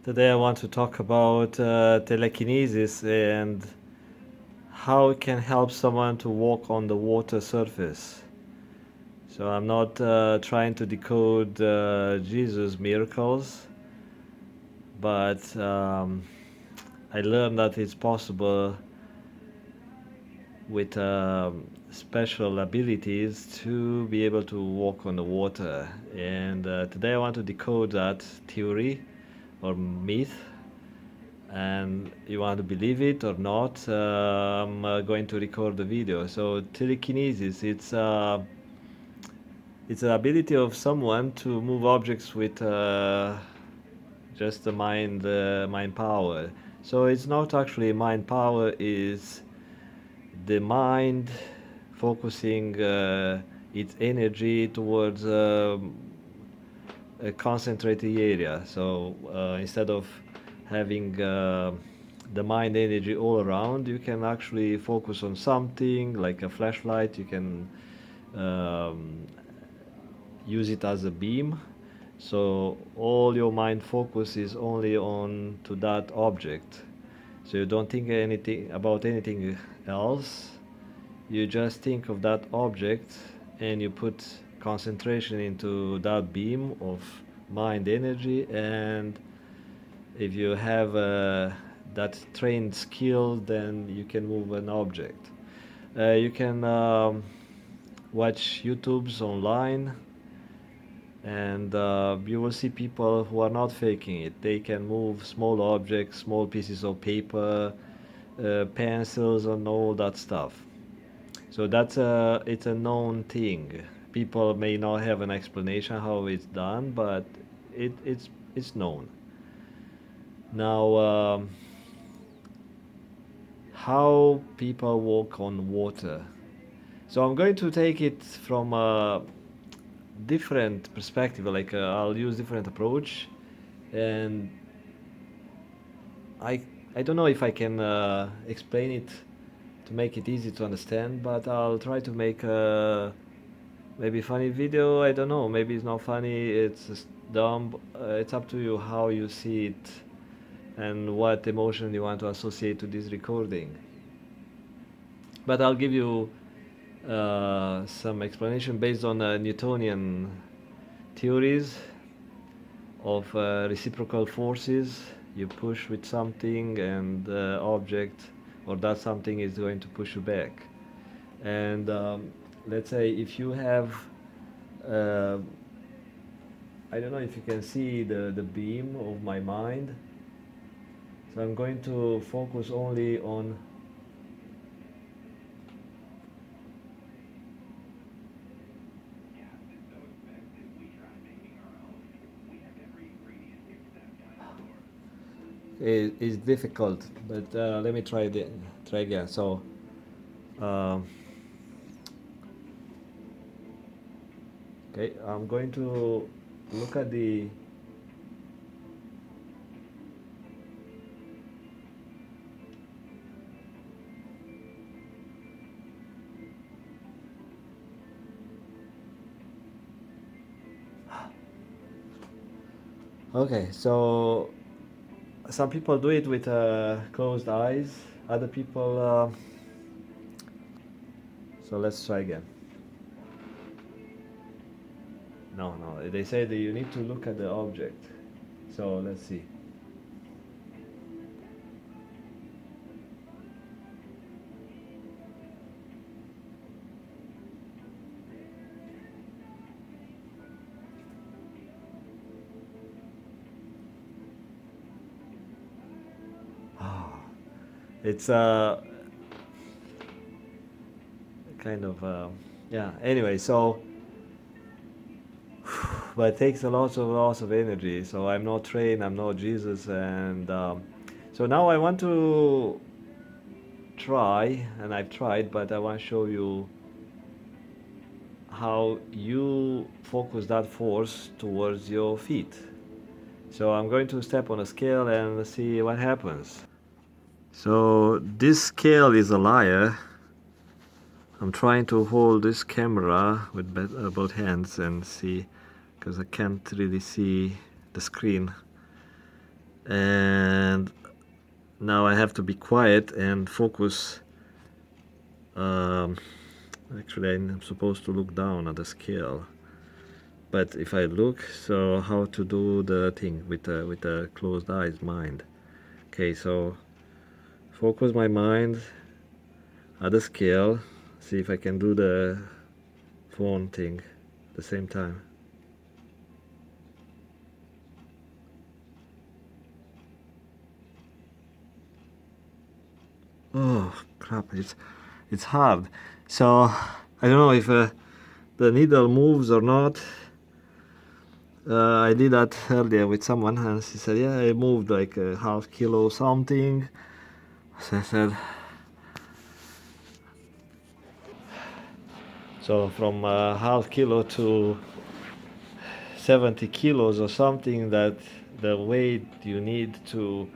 Today I want to talk about telekinesis and how it can help someone to walk on the water surface. So I'm not trying to decode Jesus' miracles, but I learned that it's possible with special abilities to be able to walk on the water. And today I want to decode that theory or myth, and you want to believe it or not, I'm going to record the video. So telekinesis, it's the ability of someone to move objects with just the mind power. So it's not actually mind power, is the mind focusing its energy towards a concentrated area. So instead of having the mind energy all around, you can actually focus on something like a flashlight. You can um, use it as a beam. So all your mind focus is only on to that object. So you don't think anything about anything else. You just think of that object and you put concentration into that beam of mind energy. And if you have that trained skill, then you can move an object. You can watch YouTubes online, and you will see people who are not faking it. They can move small objects, small pieces of paper, pencils, and all that stuff. So it's a known thing. People may not have an explanation how it's done, but it's known. Now, how people walk on water. So I'm going to take it from a different perspective. Like I'll use different approach, and I I don't know if I can explain it to make it easy to understand, but I'll try to make a maybe funny video. I don't know. Maybe it's not funny. It's just dumb. It's up to you how you see it and what emotion you want to associate to this recording. But I'll give you some explanation based on Newtonian theories of reciprocal forces. You push with something, and the object or that something is going to push you back. And let's say if you have, uh, I don't know if you can see the beam of my mind. So I'm going to focus only on. Is difficult, but let me try again. So, um, okay, I'm going to look at the. Okay, so some people do it with closed eyes. Other people. So let's try again. No, no. They say that you need to look at the object. So let's see. Ah, it's kind of yeah. Anyway, so but it takes a lots of energy. So I'm not trained. I'm not Jesus, and so now I want to try, and I've tried, but I want to show you how you focus that force towards your feet. So I'm going to step on a scale and see what happens. So this scale is a liar. I'm trying to hold this camera with both hands and see, because I can't really see the screen. And now I have to be quiet and focus. um, Actually, I'm supposed to look down at the scale, but if I look, so how to do the thing with a closed eyes mind. Okay, so focus my mind at the scale, see if I can do the phone thing at the same time. Oh crap, it's hard. So I don't know if the needle moves or not. I did that earlier with someone, and she said, "Yeah, I moved like a half kilo something." So I said, so from half kilo to 70 kilos or something, that the weight you need to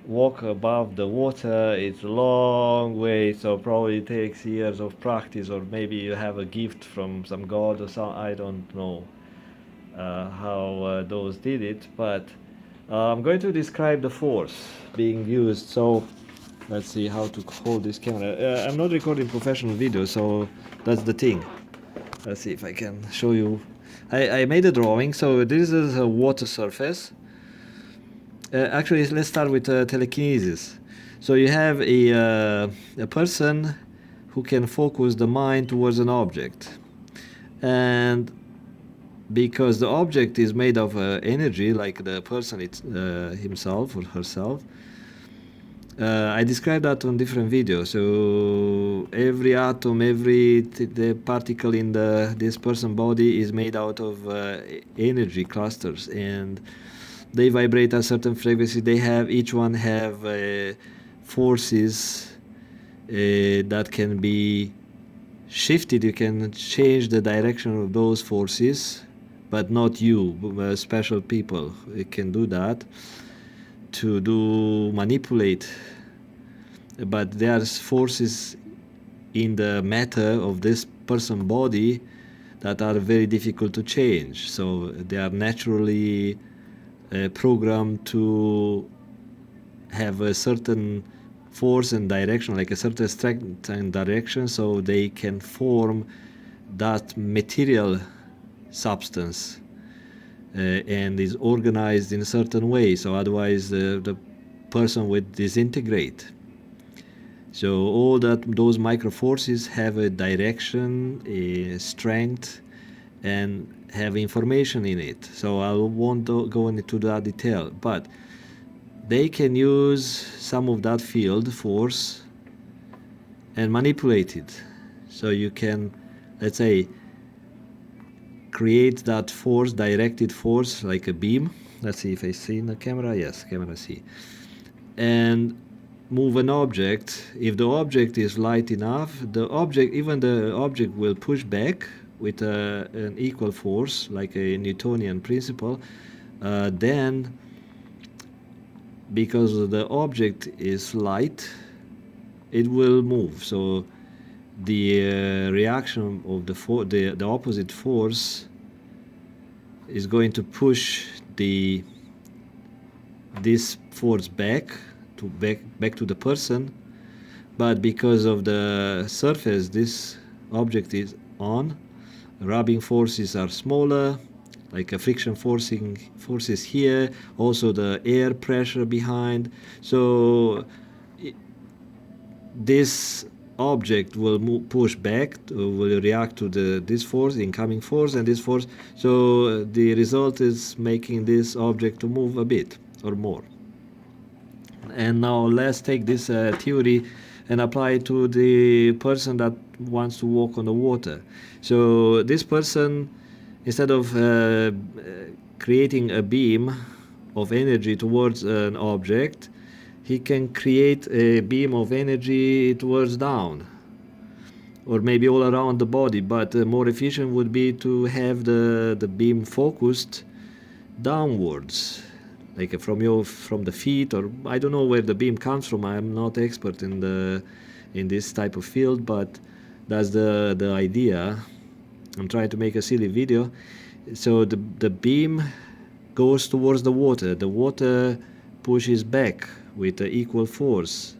walk above the water is a long way, so probably takes years of practice, or maybe you have a gift from some god or some, I don't know how those did it, but I'm going to describe the force being used. So let's see how to hold this camera. I'm not recording professional video, so that's the thing. Let's see if I can show you. I made a drawing. So this is a water surface. Actually, let's start with telekinesis. So you have a person who can focus the mind towards an object, and because the object is made of energy, like the person himself or herself. I described that on different videos. So every atom, the particle in this person body is made out of energy clusters, and they vibrate at certain frequency. Each one have forces that can be shifted. You can change the direction of those forces, but not you. Special people can do that to do manipulate. But there's forces in the matter of this person body that are very difficult to change. So they are naturally programmed to have a certain force and direction, like a certain strength and direction, so they can form that material substance and is organized in a certain way. So otherwise the person would disintegrate. So all those micro forces have a direction, a strength, and have information in it. So I won't go into that detail, but they can use some of that field force and manipulate it. So you can, let's say, create that force, directed force, like a beam. Let's see if I see in the camera. Yes, camera see. And move an object. If the object is light enough, even the object will push back with an equal force, like a Newtonian principle. Then, because the object is light, it will move. So the reaction of the opposite force is going to push this force back to the person, but because of the surface this object is on, rubbing forces are smaller, like a friction forces here, also the air pressure behind. So this object will push back, will react to this force, incoming force, and this force. So the result is making this object to move a bit or more. And now let's take this theory and apply it to the person that wants to walk on the water. So this person, instead of creating a beam of energy towards an object, he can create a beam of energy towards down, or maybe all around the body. But more efficient would be to have the beam focused downwards, like from the feet, or I don't know where the beam comes from. I'm not expert in this type of field, but that's the idea. I'm trying to make a silly video. So the beam goes towards the water pushes back with equal force.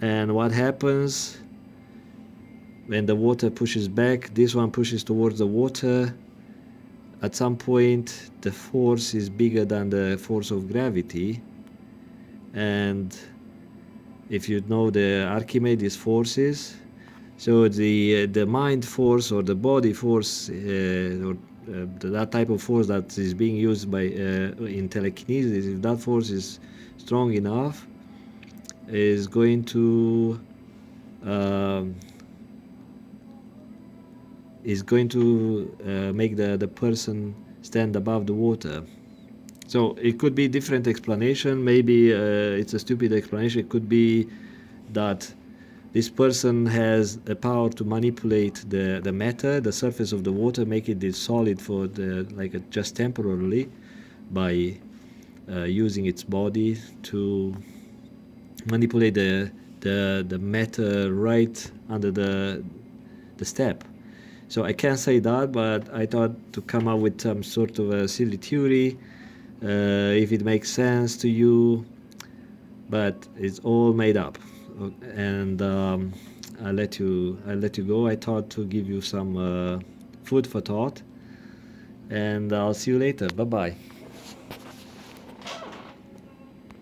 And what happens when the water pushes back? This one pushes towards the water. At some point the force is bigger than the force of gravity, and if you know the Archimedes forces, so the mind force or the body force or that type of force that is being used by in telekinesis, if that force is strong enough, is going to um, make the person stand above the water. So it could be different explanation. Maybe it's a stupid explanation. It could be that this person has a power to manipulate the matter, the surface of the water, make it solid for just temporarily, by using its body to manipulate the matter right under the step. So I can't say that, but I thought to come up with some sort of a silly theory, if it makes sense to you, but it's all made up. And I'll let you go. I thought to give you some food for thought, and I'll see you later. Bye bye.